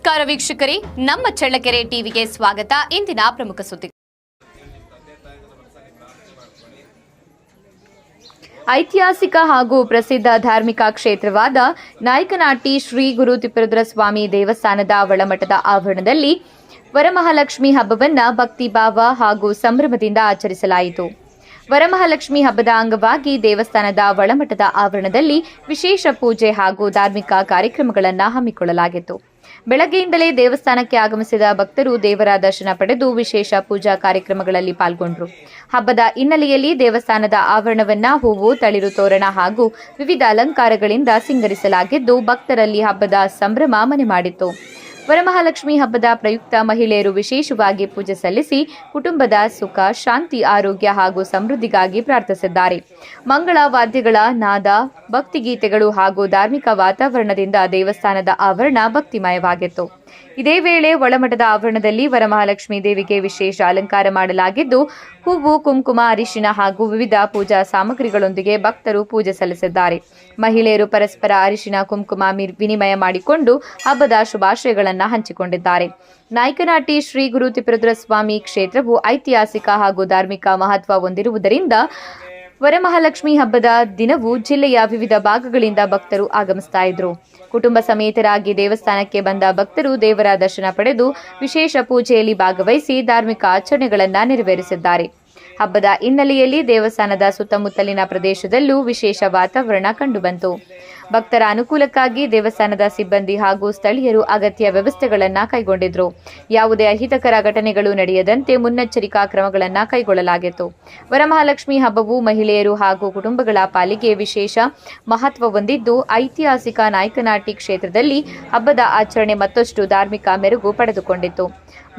ನಮಸ್ಕಾರ ವೀಕ್ಷಕರೇ, ನಮ್ಮ ಚಳ್ಳಕೆರೆ ಟಿವಿಗೆ ಸ್ವಾಗತ. ಇಂದಿನ ಪ್ರಮುಖ ಸುದ್ದಿ. ಐತಿಹಾಸಿಕ ಹಾಗೂ ಪ್ರಸಿದ್ಧ ಧಾರ್ಮಿಕ ಕ್ಷೇತ್ರವಾದ ನಾಯಕನಹಟ್ಟಿ ಶ್ರೀ ಗುರು ತಿಪ್ಪೇರುದ್ರ ಸ್ವಾಮಿ ದೇವಸ್ಥಾನದ ಒಳಮಠದ ಆವರಣದಲ್ಲಿ ವರಮಹಾಲಕ್ಷ್ಮಿ ಹಬ್ಬವನ್ನು ಭಕ್ತಿಭಾವ ಹಾಗೂ ಸಂಭ್ರಮದಿಂದ ಆಚರಿಸಲಾಯಿತು. ವರಮಹಾಲಕ್ಷ್ಮಿ ಹಬ್ಬದ ಅಂಗವಾಗಿ ದೇವಸ್ಥಾನದ ಒಳಮಠದ ಆವರಣದಲ್ಲಿ ವಿಶೇಷ ಪೂಜೆ ಹಾಗೂ ಧಾರ್ಮಿಕ ಕಾರ್ಯಕ್ರಮಗಳನ್ನು ಹಮ್ಮಿಕೊಳ್ಳಲಾಗಿತ್ತು. ಬೆಳಗ್ಗೆಯಿಂದಲೇ ದೇವಸ್ಥಾನಕ್ಕೆ ಆಗಮಿಸಿದ ಭಕ್ತರು ದೇವರ ದರ್ಶನ ಪಡೆದು ವಿಶೇಷ ಪೂಜಾ ಕಾರ್ಯಕ್ರಮಗಳಲ್ಲಿ ಪಾಲ್ಗೊಂಡರು. ಹಬ್ಬದ ಹಿನ್ನೆಲೆಯಲ್ಲಿ ದೇವಸ್ಥಾನದ ಆವರಣವನ್ನ ಹೂವು, ತಳಿರು ತೋರಣ ಹಾಗೂ ವಿವಿಧ ಅಲಂಕಾರಗಳಿಂದ ಸಿಂಗರಿಸಲಾಗಿದ್ದು ಭಕ್ತರಲ್ಲಿ ಹಬ್ಬದ ಸಂಭ್ರಮ ಮನೆ ಮಾಡಿತ್ತು. ವರಮಹಾಲಕ್ಷ್ಮಿ ಹಬ್ಬದ ಪ್ರಯುಕ್ತ ಮಹಿಳೆಯರು ವಿಶೇಷವಾಗಿ ಪೂಜೆ ಸಲ್ಲಿಸಿ ಕುಟುಂಬದ ಸುಖ, ಶಾಂತಿ, ಆರೋಗ್ಯ ಹಾಗೂ ಸಮೃದ್ಧಿಗಾಗಿ ಪ್ರಾರ್ಥಿಸಿದ್ದಾರೆ. ಮಂಗಳ ವಾದ್ಯಗಳ ನಾದ, ಭಕ್ತಿಗೀತೆಗಳು ಹಾಗೂ ಧಾರ್ಮಿಕ ವಾತಾವರಣದಿಂದ ದೇವಸ್ಥಾನದ ಆವರಣ ಭಕ್ತಿಮಯವಾಗಿತ್ತು. ಇದೇ ವೇಳೆ ಒಳಮಠದ ಆವರಣದಲ್ಲಿ ವರಮಹಾಲಕ್ಷ್ಮಿ ದೇವಿಗೆ ವಿಶೇಷ ಅಲಂಕಾರ ಮಾಡಲಾಗಿದ್ದು ಹೂವು, ಕುಂಕುಮ, ಅರಿಶಿನ ಹಾಗೂ ವಿವಿಧ ಪೂಜಾ ಸಾಮಗ್ರಿಗಳೊಂದಿಗೆ ಭಕ್ತರು ಪೂಜೆ ಸಲ್ಲಿಸಿದ್ದಾರೆ. ಮಹಿಳೆಯರು ಪರಸ್ಪರ ಅರಿಶಿನ, ಕುಂಕುಮ ವಿನಿಮಯ ಮಾಡಿಕೊಂಡು ಹಬ್ಬದ ಶುಭಾಶಯಗಳನ್ನು ಹಂಚಿಕೊಂಡಿದ್ದಾರೆ. ನಾಯಕನಹಟ್ಟಿ ಶ್ರೀ ಗುರು ತಿಪ್ಪೇರುದ್ರ ಸ್ವಾಮಿ ಕ್ಷೇತ್ರವು ಐತಿಹಾಸಿಕ ಹಾಗೂ ಧಾರ್ಮಿಕ ಮಹತ್ವ ಹೊಂದಿರುವುದರಿಂದ ವರಮಹಾಲಕ್ಷ್ಮಿ ಹಬ್ಬದ ದಿನವೂ ಜಿಲ್ಲೆಯ ವಿವಿಧ ಭಾಗಗಳಿಂದ ಭಕ್ತರು ಆಗಮಿಸ್ತಾ ಇದ್ರು. ಕುಟುಂಬ ಸಮೇತರಾಗಿ ದೇವಸ್ಥಾನಕ್ಕೆ ಬಂದ ಭಕ್ತರು ದೇವರ ದರ್ಶನ ಪಡೆದು ವಿಶೇಷ ಪೂಜೆಯಲ್ಲಿ ಭಾಗವಹಿಸಿ ಧಾರ್ಮಿಕ ಆಚರಣೆಗಳನ್ನು ನೆರವೇರಿಸಿದ್ದಾರೆ. ಹಬ್ಬದ ಹಿನ್ನೆಲೆಯಲ್ಲಿ ದೇವಸ್ಥಾನದ ಸುತ್ತಮುತ್ತಲಿನ ಪ್ರದೇಶದಲ್ಲೂ ವಿಶೇಷ ವಾತಾವರಣ ಕಂಡುಬಂತು. ಭಕ್ತರ ಅನುಕೂಲಕ್ಕಾಗಿ ದೇವಸ್ಥಾನದ ಸಿಬ್ಬಂದಿ ಹಾಗೂ ಸ್ಥಳೀಯರು ಅಗತ್ಯ ವ್ಯವಸ್ಥೆಗಳನ್ನು ಕೈಗೊಂಡಿದ್ರು. ಯಾವುದೇ ಅಹಿತಕರ ಘಟನೆಗಳು ನಡೆಯದಂತೆ ಮುನ್ನೆಚ್ಚರಿಕಾ ಕ್ರಮಗಳನ್ನು ಕೈಗೊಳ್ಳಲಾಗಿತ್ತು. ವರಮಹಾಲಕ್ಷ್ಮಿ ಹಬ್ಬವು ಮಹಿಳೆಯರು ಹಾಗೂ ಕುಟುಂಬಗಳ ಪಾಲಿಗೆ ವಿಶೇಷ ಮಹತ್ವ ಹೊಂದಿದ್ದು ಐತಿಹಾಸಿಕ ನಾಯಕನಹಟ್ಟಿ ಕ್ಷೇತ್ರದಲ್ಲಿ ಹಬ್ಬದ ಆಚರಣೆ ಮತ್ತಷ್ಟು ಧಾರ್ಮಿಕ ಮೆರುಗು ಪಡೆದುಕೊಂಡಿತ್ತು.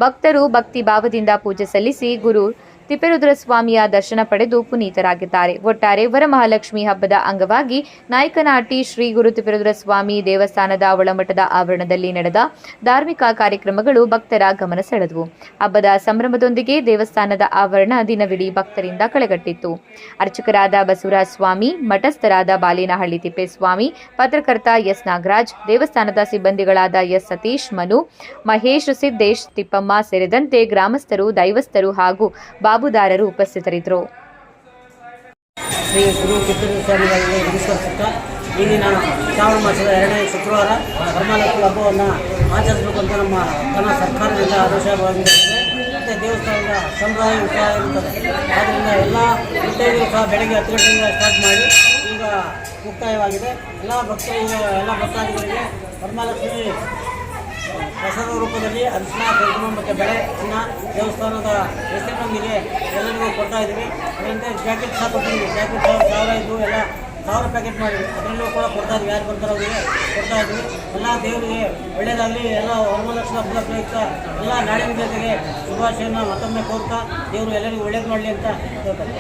ಭಕ್ತರು ಭಕ್ತಿ ಭಾವದಿಂದ ಪೂಜೆ ಸಲ್ಲಿಸಿ ಗುರು ತಿಪ್ಪೇರುದ್ರ ಸ್ವಾಮಿಯ ದರ್ಶನ ಪಡೆದು ಪುನೀತರಾಗಿದ್ದಾರೆ. ಒಟ್ಟಾರೆ ವರಮಹಾಲಕ್ಷ್ಮಿ ಹಬ್ಬದ ಅಂಗವಾಗಿ ನಾಯಕನಹಟ್ಟಿ ಶ್ರೀ ಗುರು ತಿಪ್ಪೇರುದ್ರ ಸ್ವಾಮಿ ದೇವಸ್ಥಾನದ ಒಳಮಠದ ಆವರಣದಲ್ಲಿ ನಡೆದ ಧಾರ್ಮಿಕ ಕಾರ್ಯಕ್ರಮಗಳು ಭಕ್ತರ ಗಮನ ಸೆಳೆದವು. ಹಬ್ಬದ ಸಂಭ್ರಮದೊಂದಿಗೆ ದೇವಸ್ಥಾನದ ಆವರಣ ದಿನವಿಡೀ ಭಕ್ತರಿಂದ ಕಳೆಗಟ್ಟಿತ್ತು. ಅರ್ಚಕರಾದ ಬಸವರಾಜ ಸ್ವಾಮಿ, ಮಠಸ್ಥರಾದ ಬಾಲೇನಹಳ್ಳಿ ತಿಪ್ಪೇಸ್ವಾಮಿ, ಪತ್ರಕರ್ತ ಎಸ್ ನಾಗರಾಜ್, ದೇವಸ್ಥಾನದ ಸಿಬ್ಬಂದಿಗಳಾದ ಎಸ್ ಸತೀಶ್, ಮನು, ಮಹೇಶ್, ಸಿದ್ದೇಶ್, ತಿಪ್ಪಮ್ಮ ಸೇರಿದಂತೆ ಗ್ರಾಮಸ್ಥರು, ದೈವಸ್ಥರು ಹಾಗೂ ಬಾಬುದಾರರು ಉಪಸ್ಥಿತರಿದ್ದರು. ಶ್ರೀ ಗುರು ತಿಪ್ಪೇರುದ್ರ ಸ್ವಾಮಿಗಳಿಗೆ ನಮಸ್ಕರಿಸುತ್ತಾ ಇಂದಿನ ಶ್ರಾವಣ ಮಾಸದ 2ನೇ ಶುಕ್ರವಾರ ವರಮಹಾಲಕ್ಷ್ಮಿ ಹಬ್ಬವನ್ನು ಆಚರಿಸಬೇಕು ಅಂತ ನಮ್ಮ ಸರ್ಕಾರದಿಂದ ಆದೇಶವಾಗಿದೆ. ಮತ್ತು ದೇವಸ್ಥಾನದ ಸಂಪ್ರದಾಯ ಉತ್ಸಾಹ ಇರುತ್ತದೆ. ಆದ್ದರಿಂದ ಎಲ್ಲ ಮುತ್ತೈದೆಯರು ಸಹ ಬೆಳಗ್ಗೆ 10 ಗಂಟೆಯಿಂದ ಸ್ಟಾರ್ಟ್ ಮಾಡಿ ಈಗ ಮುಕ್ತಾಯವಾಗಿದೆ. ಎಲ್ಲ ಭಕ್ತಾದಿಗಳಿಗೆ ವರಮಹಾಲಕ್ಷ್ಮಿ ಪ್ರಸಾದ ರೂಪದಲ್ಲಿ ಅರಿಶಿನ, ಕುಂಕುಮ ಮತ್ತು ಬೆಳೆ ಚಿನ್ನ ದೇವಸ್ಥಾನದ ಹೆಸರಿನೊಂದಿಗೆ ಎಲ್ಲರಿಗೂ ಕೊಡ್ತಾ ಇದ್ದೀವಿ. ಅದರಂತೆ ಜಾಕೆಟ್ ಸಹ ಕೊಟ್ಟಿದ್ದೀವಿ. ಜಾಕೆಟ್ 1000 ಇದು ಎಲ್ಲ 1000 ಪ್ಯಾಕೆಟ್ ಮಾಡಿ ಅದರಲ್ಲೂ ಕೂಡ ಕೊಡ್ತಾ ಇದ್ದೀವಿ. ಯಾರು ಬರ್ತಾರೋ ಅವರಿಗೆ ಕೊಡ್ತಾ ಇದ್ದೀವಿ. ಎಲ್ಲ ದೇವರಿಗೆ ಒಳ್ಳೆಯದಾಗಲಿ. ಎಲ್ಲ ವರಮಹಾಲಕ್ಷ್ಮಿ ಹಬ್ಬದ ಪ್ರಯುಕ್ತ ಎಲ್ಲ ನಾಡಿನ ಜೊತೆಗೆ ಶುಭಾಶಯನ ಮತ್ತೊಮ್ಮೆ ಕೋರ್ತಾ ದೇವರು ಎಲ್ಲರಿಗೂ ಒಳ್ಳೇದು ಮಾಡಲಿ ಅಂತ ಹೇಳ್ತಾರೆ.